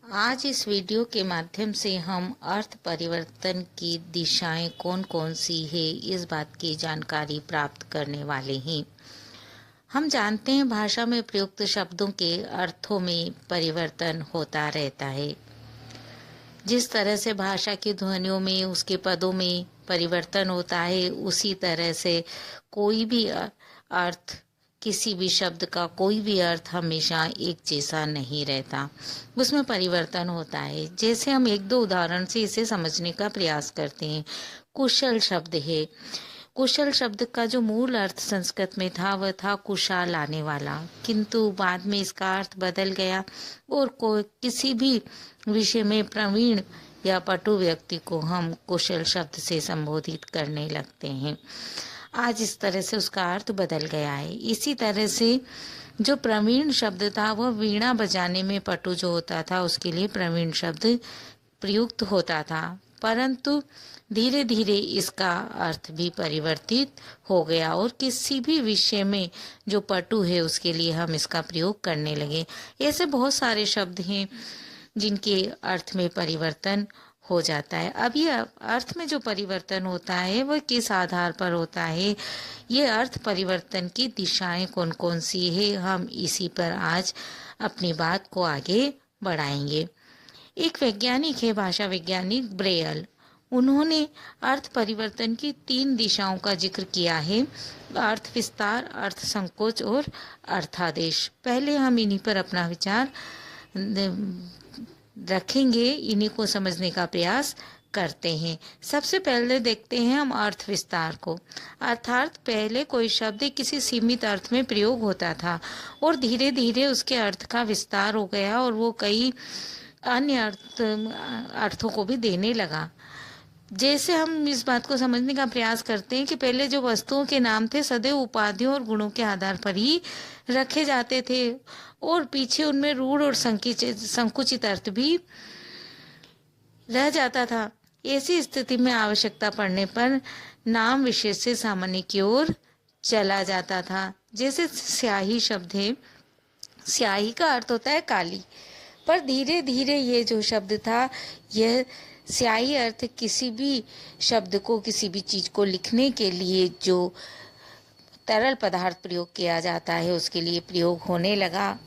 आज इस वीडियो के माध्यम से हम अर्थ परिवर्तन की दिशाएं कौन कौन सी है इस बात की जानकारी प्राप्त करने वाले हैं। हम जानते हैं भाषा में प्रयुक्त शब्दों के अर्थों में परिवर्तन होता रहता है। जिस तरह से भाषा की ध्वनियों में उसके पदों में परिवर्तन होता है, उसी तरह से कोई भी अर्थ, किसी भी शब्द का कोई भी अर्थ हमेशा एक जैसा नहीं रहता, उसमें परिवर्तन होता है। जैसे हम एक दो उदाहरण से इसे समझने का प्रयास करते हैं। कुशल शब्द है। कुशल शब्द का जो मूल अर्थ संस्कृत में था वह था कुशाल आने वाला, किंतु बाद में इसका अर्थ बदल गया और किसी भी विषय में प्रवीण या पटु व्यक्ति को हम कुशल शब्द से संबोधित करने लगते हैं। आज इस तरह से उसका अर्थ बदल गया है। इसी तरह से जो प्रवीण शब्द था वह वीणा बजाने में पटु जो होता था उसके लिए प्रवीण शब्द प्रयुक्त होता था, परंतु धीरे धीरे इसका अर्थ भी परिवर्तित हो गया और किसी भी विषय में जो पटु है उसके लिए हम इसका प्रयोग करने लगे। ऐसे बहुत सारे शब्द हैं जिनके अर्थ में परिवर्तन हो जाता है। अब ये अर्थ में जो परिवर्तन होता है वह किस आधार पर होता है, ये अर्थ परिवर्तन की दिशाएं कौन कौन सी है, हम इसी पर आज अपनी बात को आगे बढ़ाएंगे। एक वैज्ञानिक है, भाषा वैज्ञानिक ब्रेयल। उन्होंने अर्थ परिवर्तन की 3 दिशाओं का जिक्र किया है: अर्थ विस्तार, अर्थ संकोच और अर्थादेश। पहले हम इन्हीं पर अपना विचार रखेंगे, इन्हीं को समझने का प्रयास करते हैं। सबसे पहले देखते हैं हम अर्थ विस्तार को। अर्थात पहले कोई शब्द किसी सीमित अर्थ में प्रयोग होता था और धीरे धीरे उसके अर्थ का विस्तार हो गया और वो कई अन्य अर्थों को भी देने लगा। जैसे हम इस बात को समझने का प्रयास करते हैं कि पहले जो वस्तुओं के नाम थे सदैव उपाधियों और गुणों के आधार पर ही रखे जाते थे और पीछे उनमें रूढ़ और संकुचित अर्थ भी रह जाता था। ऐसी स्थिति में आवश्यकता पड़ने पर नाम विशेष से सामान्य की ओर चला जाता था। जैसे स्याही शब्द है, स्याही का अर्थ होता है काली, पर धीरे धीरे ये जो शब्द था, यह स्याही अर्थ किसी भी शब्द को, किसी भी चीज को लिखने के लिए जो तरल पदार्थ प्रयोग किया जाता है उसके लिए प्रयोग होने लगा।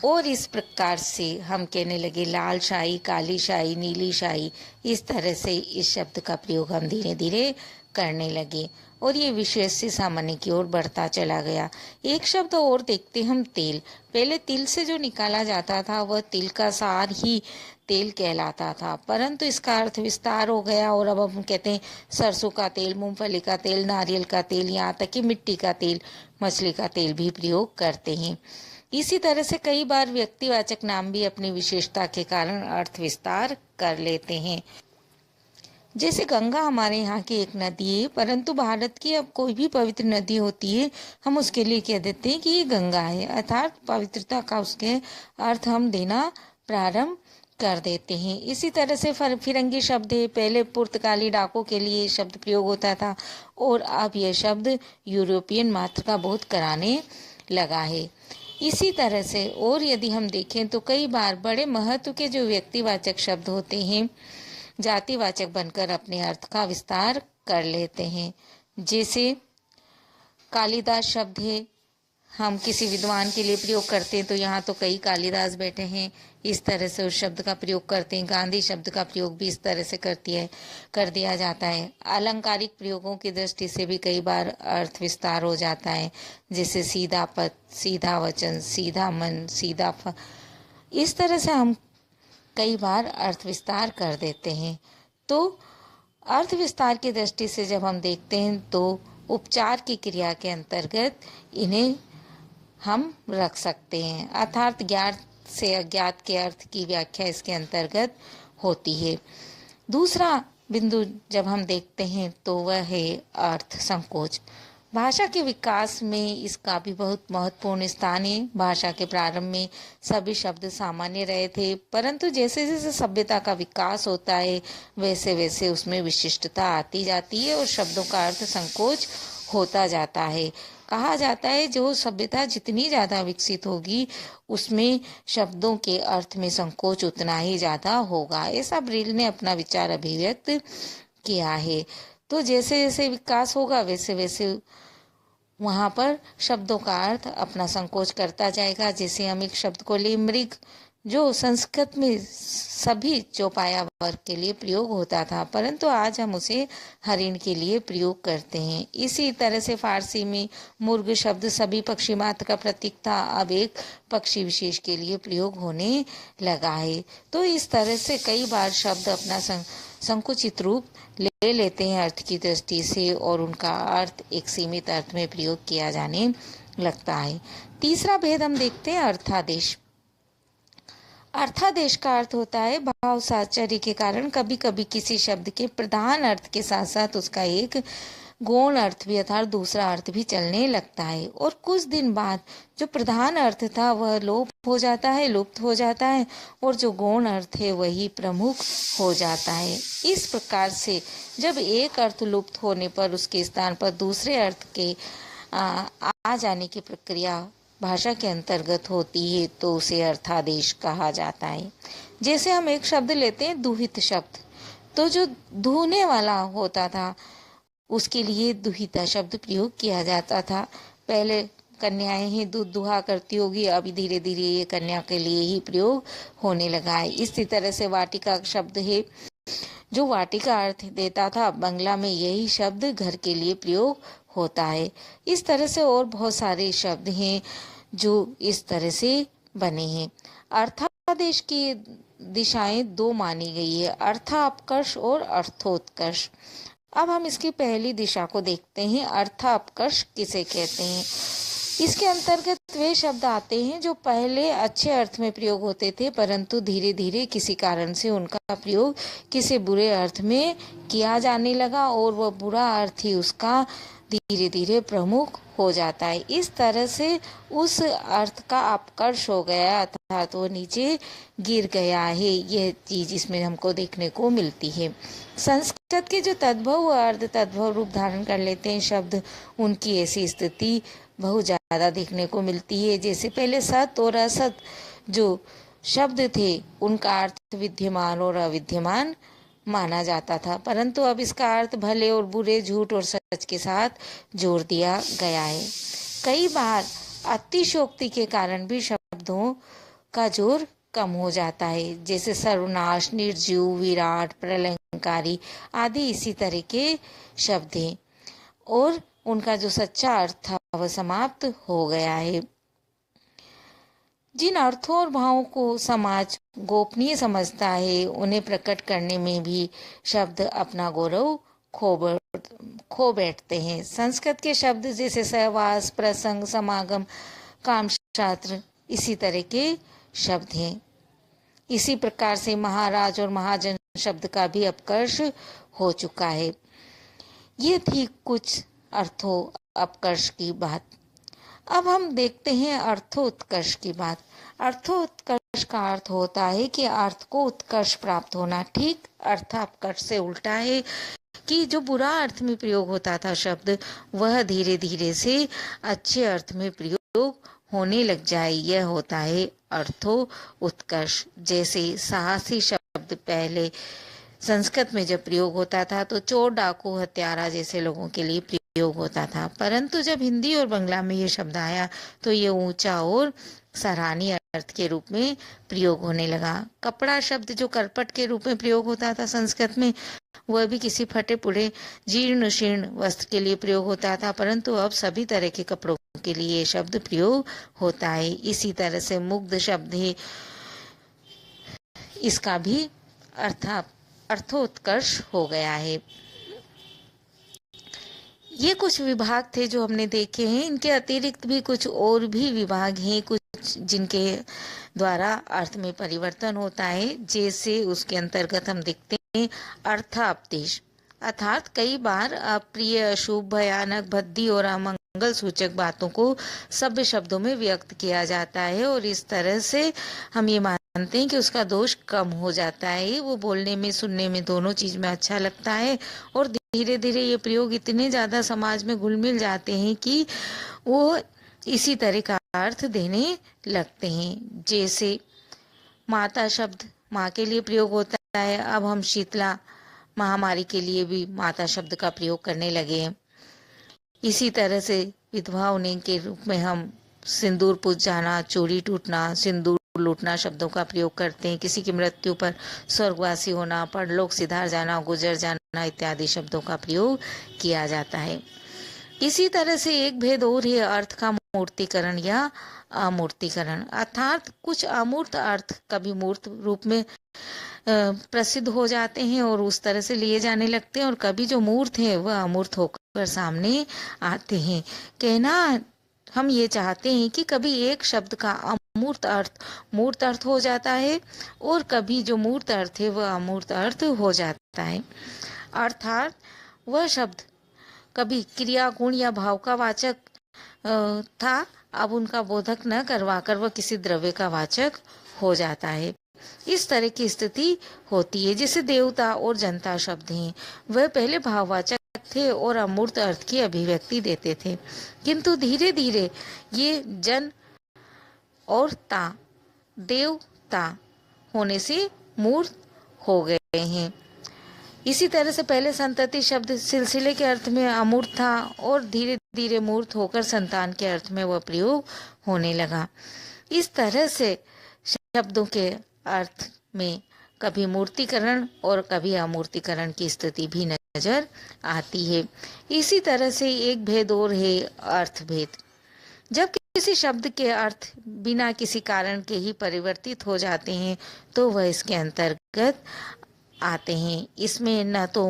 और इस प्रकार से हम कहने लगे लाल शाही, काली शाही, नीली शाही। इस तरह से इस शब्द का प्रयोग हम धीरे धीरे करने लगे और ये विशेष से सामान्य की ओर बढ़ता चला गया। एक शब्द और देखते हम, तेल। पहले तिल से जो निकाला जाता था वह तिल का सार ही तेल कहलाता था, परंतु इसका अर्थ विस्तार हो गया और अब हम कहते हैं सरसों का तेल, मूंगफली का तेल, नारियल का तेल, यहाँ तक कि मिट्टी का तेल, मछली का तेल भी प्रयोग करते हैं। इसी तरह से कई बार व्यक्तिवाचक नाम भी अपनी विशेषता के कारण अर्थ विस्तार कर लेते हैं। जैसे गंगा हमारे यहाँ की एक नदी है, परंतु भारत की अब कोई भी पवित्र नदी होती है हम उसके लिए कह देते हैं कि ये गंगा है, अर्थात पवित्रता का उसके अर्थ हम देना प्रारंभ कर देते हैं। इसी तरह से फिरंगी शब्द है। पहले पुर्तगाली डाकों के लिए शब्द प्रयोग होता था और अब यह शब्द यूरोपियन मात्रा बोध कराने लगा है। इसी तरह से और यदि हम देखें तो कई बार बड़े महत्व के जो व्यक्तिवाचक शब्द होते हैं जातिवाचक बनकर अपने अर्थ का विस्तार कर लेते हैं। जैसे कालिदास शब्द है, हम किसी विद्वान के लिए प्रयोग करते हैं तो यहाँ तो कई कालिदास बैठे हैं, इस तरह से उस शब्द का प्रयोग करते हैं। गांधी शब्द का प्रयोग भी इस तरह से कर दिया जाता है। अलंकारिक प्रयोगों की दृष्टि से भी कई बार अर्थ विस्तार हो जाता है, जैसे सीधा पद, सीधा वचन, सीधा मन, सीधा इस तरह से हम कई बार अर्थ विस्तार कर देते हैं। तो अर्थ विस्तार की दृष्टि से जब हम देखते हैं तो उपचार की क्रिया के अंतर्गत इन्हें हम रख सकते हैं, अर्थात ज्ञात से अज्ञात के अर्थ की व्याख्या इसके अंतर्गत होती है। दूसरा बिंदु जब हम देखते हैं तो वह है अर्थ संकोच। भाषा के विकास में इसका भी बहुत महत्वपूर्ण स्थान है। भाषा के प्रारंभ में सभी शब्द सामान्य रहे थे, परंतु जैसे जैसे सभ्यता का विकास होता है वैसे वैसे उसमें विशिष्टता आती जाती है और शब्दों का अर्थ संकोच होता जाता है। कहा जाता है जो सभ्यता जितनी ज़्यादा विकसित होगी उसमें शब्दों के अर्थ में संकोच उतना ही ज़्यादा होगा। ऐसा ब्रेल ने अपना विचार अभिव्यक्त किया है। तो जैसे जैसे विकास होगा वैसे वैसे वहाँ पर शब्दों का अर्थ अपना संकोच करता जाएगा। जैसे हम एक शब्द को ले मृग, जो संस्कृत में सभी चौपाया वर्ग के लिए प्रयोग होता था, परंतु आज हम उसे हरिण के लिए प्रयोग करते हैं। इसी तरह से फारसी में मुर्ग शब्द सभी पक्षी मात्र का प्रतीक था, अब एक पक्षी विशेष के लिए प्रयोग होने लगा है। तो इस तरह से कई बार शब्द अपना संकुचित रूप ले लेते हैं अर्थ की दृष्टि से और उनका अर्थ एक सीमित अर्थ में प्रयोग किया जाने लगता है। तीसरा भेद हम देखते हैं अर्थादेश। अर्थादेश का अर्थ होता है भाव साहचर्य के कारण कभी कभी किसी शब्द के प्रधान अर्थ के साथ साथ उसका एक गौण अर्थ भी अर्थात दूसरा अर्थ भी चलने लगता है और कुछ दिन बाद जो प्रधान अर्थ था वह लुप्त हो जाता है और जो गौण अर्थ है वही प्रमुख हो जाता है। इस प्रकार से जब एक अर्थ लुप्त होने पर उसके स्थान पर दूसरे अर्थ के आ जाने की प्रक्रिया भाषा के अंतर्गत होती है तो उसे अर्थादेश कहा जाता है। जैसे हम एक शब्द लेते हैं दुहित शब्द, तो जो धोने वाला होता था उसके लिए दुहिता शब्द प्रयोग किया जाता था। पहले कन्याएं ही दूध दुहा करती होगी, अभी धीरे धीरे ये कन्या के लिए ही प्रयोग होने लगा है। इसी तरह से वाटिका शब्द है जो वाटिका अर्थ देता था, बंगला में यही शब्द घर के लिए प्रयोग होता है। इस तरह से और बहुत सारे शब्द हैं जो इस तरह से बने हैं। अर्थादेश की दिशाएं दो मानी गई है, अर्थापकर्ष और अर्थोत्कर्ष। अब हम इसकी पहली दिशा को देखते हैं, अर्थापकर्ष किसे कहते हैं। इसके अंतर्गत वे शब्द आते हैं जो पहले अच्छे अर्थ में प्रयोग होते थे परंतु धीरे धीरे किसी कारण से उनका प्रयोग किसी बुरे अर्थ में किया जाने लगा और वह बुरा अर्थ ही उसका धीरे धीरे प्रमुख हो जाता है। इस तरह से उस अर्थ का अपकर्ष हो गया अर्थात वो नीचे गिर गया है। यह चीज इसमें हमको देखने को मिलती है। संस्कृत के जो तद्भव व अर्ध तद्भव रूप धारण कर लेते हैं शब्द, उनकी ऐसी स्थिति बहुत ज्यादा देखने को मिलती है। जैसे पहले सत और असत जो शब्द थे उनका अर्थ विद्यमान और अविद्यमान माना जाता था, परंतु अब इसका अर्थ भले और बुरे, झूठ और सच के साथ जोड़ दिया गया है। कई बार अतिशयोक्ति के कारण भी शब्दों का जोर कम हो जाता है, जैसे सर्वनाश, निर्जीव, विराट, प्रलयंकारी आदि इसी तरह के शब्द हैं और उनका जो सच्चा अर्थ था वह समाप्त हो गया है। जिन अर्थों और भावों को समाज गोपनीय समझता है उन्हें प्रकट करने में भी शब्द अपना गौरव खो बैठते हैं। संस्कृत के शब्द जैसे सहवास, प्रसंग, समागम, कामशास्त्र इसी तरह के शब्द हैं। इसी प्रकार से महाराज और महाजन शब्द का भी अपकर्ष हो चुका है। ये थी कुछ अर्थों अपकर्ष की बात। अब हम देखते हैं अर्थोत्कर्ष की बात। अर्थोत्कर्ष का अर्थ होता है कि अर्थ को उत्कर्ष प्राप्त होना। ठीक अर्थापकर्ष से उल्टा है कि जो बुरा अर्थ में प्रयोग होता था शब्द वह धीरे धीरे से अच्छे अर्थ में प्रयोग होने लग जाए, यह होता है अर्थो उत्कर्ष। जैसे साहसी शब्द पहले संस्कृत में जब प्रयोग होता था तो चोर, डाकू, हत्यारा जैसे लोगों के लिए प्रयोग होता था, परंतु जब हिंदी और बांग्ला में ये शब्द आया तो ये ऊंचा और सराहनीय अर्थ के रूप में प्रयोग होने लगा। कपड़ा शब्द जो करपट के रूप में प्रयोग होता था संस्कृत में, वह भी किसी फटे पुड़े जीर्ण शीर्ण वस्त्र के लिए प्रयोग होता था, परंतु अब सभी तरह के कपड़ों के लिए ये शब्द प्रयोग होता है। इसी तरह से मुग्ध शब्द है, इसका भी अर्थोत्कर्ष हो गया है। ये कुछ विभाग थे जो हमने देखे हैं। इनके अतिरिक्त भी कुछ और भी विभाग हैं, कुछ जिनके द्वारा अर्थ में परिवर्तन होता है। जैसे उसके अंतर्गत हम देखते हैं अर्थापदेश, अर्थात कई बार अप्रिय, अशुभ, भयानक, भद्दी और अमंगल सूचक बातों को सभ्य शब्दों में व्यक्त किया जाता है और इस तरह से हम ये मान जानते हैं कि उसका दोष कम हो जाता है। वो बोलने में, सुनने में, दोनों चीज में अच्छा लगता है और धीरे धीरे ये प्रयोग इतने ज्यादा समाज में घुल मिल जाते हैं कि वो इसी तरह का अर्थ देने लगते हैं। जैसे माता शब्द माँ के लिए प्रयोग होता है, अब हम शीतला महामारी के लिए भी माता शब्द का प्रयोग करने लगे हैं। इसी तरह से विधवा होने के रूप में हम सिंदूर पूज जाना, चोरी टूटना, सिंदूर लूटना शब्दों का प्रयोग करते हैं। किसी की मृत्यु पर स्वर्गवासी होना, परलोक सिधार जाना, गुजर जाना इत्यादि शब्दों का प्रयोग किया जाता है। इसी तरह से एक भेद और है अर्थ का मूर्तिकरण या अमूर्तिकरण, अर्थात कुछ अमूर्त अर्थ कभी मूर्त रूप में प्रसिद्ध हो जाते हैं और उस तरह से लिए जाने लगते हैं, और कभी जो मूर्त है वह अमूर्त होकर सामने आते हैं। कहना हम ये चाहते हैं कि कभी एक शब्द का अमूर्त अर्थ मूर्त अर्थ हो जाता है और कभी जो मूर्त अर्थ है वह अमूर्त अर्थ हो जाता है। अर्थात वह शब्द कभी क्रिया, गुण या भाव का वाचक था, अब उनका बोधक न करवाकर वह किसी द्रव्य का वाचक हो जाता है। इस तरह की स्थिति होती है। जैसे देवता और जनता शब्द हैं, वह पहले भाववाचक थे और अमूर्त अर्थ की अभिव्यक्ति देते थे, किंतु धीरे धीरे ये जन और ता, देवता होने से मूर्त हो गए हैं। इसी तरह से पहले संतति शब्द सिलसिले के अर्थ में अमूर्त था और धीरे धीरे मूर्त होकर संतान के अर्थ में वह प्रयोग होने लगा। इस तरह से शब्दों के अर्थ में कभी मूर्तिकरण और कभी अमूर्तिकरण की स्थिति भी नजर आती है। इसी तरह से एक भेद और है अर्थ भेद। जब किसी शब्द के अर्थ बिना किसी कारण के ही परिवर्तित हो जाते हैं तो वह इसके अंतर्गत आते हैं। इसमें न तो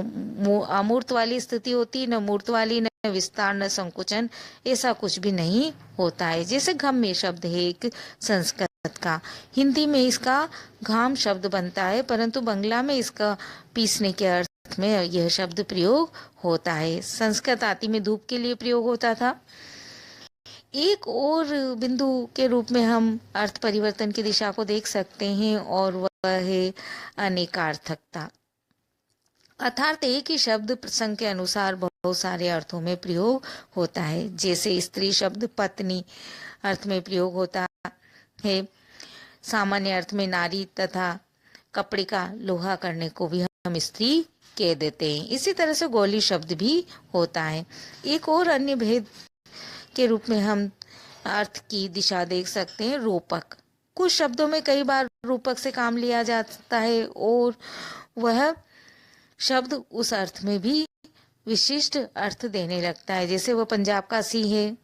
अमूर्त वाली स्थिति होती, न मूर्त वाली, न विस्तार, न संकुचन, ऐसा कुछ भी नहीं होता है। जैसे गम्य शब्द है एक संस्कृत का, हिंदी में इसका घाम शब्द बनता है, परंतु बंगला में इसका पीसने के अर्थ में यह शब्द प्रयोग होता है। संस्कृत आदि में धूप के लिए प्रयोग होता था। एक और बिंदु के रूप में हम अर्थ परिवर्तन की दिशा को देख सकते हैं और वह है अनेकार्थकता, अर्थात एक ही शब्द प्रसंग के अनुसार बहुत सारे अर्थों में प्रयोग होता है। जैसे स्त्री शब्द पत्नी अर्थ में प्रयोग होता है, सामान्य अर्थ में नारी तथा कपड़े का लोहा करने को भी हम स्त्री कह देते हैं। इसी तरह से गौली शब्द भी होता है। एक और अन्य भेद के रूप में हम अर्थ की दिशा देख सकते हैं रूपक। कुछ शब्दों में कई बार रूपक से काम लिया जाता है और वह शब्द उस अर्थ में भी विशिष्ट अर्थ देने लगता है। जैसे वह पंजाब का सी है,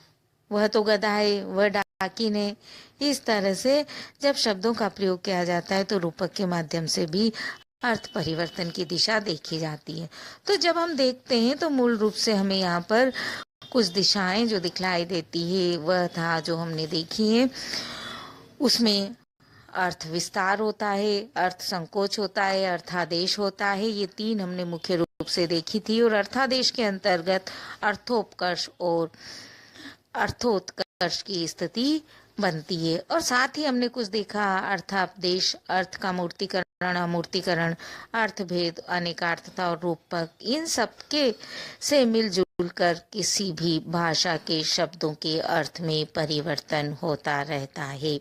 वह तो गधा है, वह डाकिन है। इस तरह से जब शब्दों का प्रयोग किया जाता है तो रूपक के माध्यम से भी अर्थ परिवर्तन की दिशा देखी जाती है। तो जब हम देखते हैं तो मूल रूप से हमें यहाँ पर कुछ दिशाएं जो दिखलाई देती है वह था जो हमने देखी है। उसमें अर्थ विस्तार होता है, अर्थ संकोच होता है, अर्थादेश होता है। ये तीन हमने मुख्य रूप से देखी थी और अर्थादेश के अंतर्गत अर्थोपकर्ष और अर्थोत्कर्ष की स्थिति बनती है। और साथ ही हमने कुछ देखा अर्थापदेश, अर्थ का मूर्तिकरण, अमूर्तिकरण, अर्थभेद, अनेकार्थता और रूपक, इन सब के से मिलजुल कर किसी भी भाषा के शब्दों के अर्थ में परिवर्तन होता रहता है।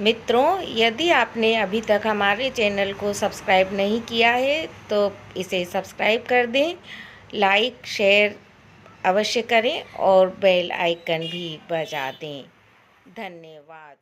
मित्रों, यदि आपने अभी तक हमारे चैनल को सब्सक्राइब नहीं किया है तो इसे सब्सक्राइब कर दें, लाइक शेयर अवश्य करें और बेल आइकन भी बजा दें। धन्यवाद।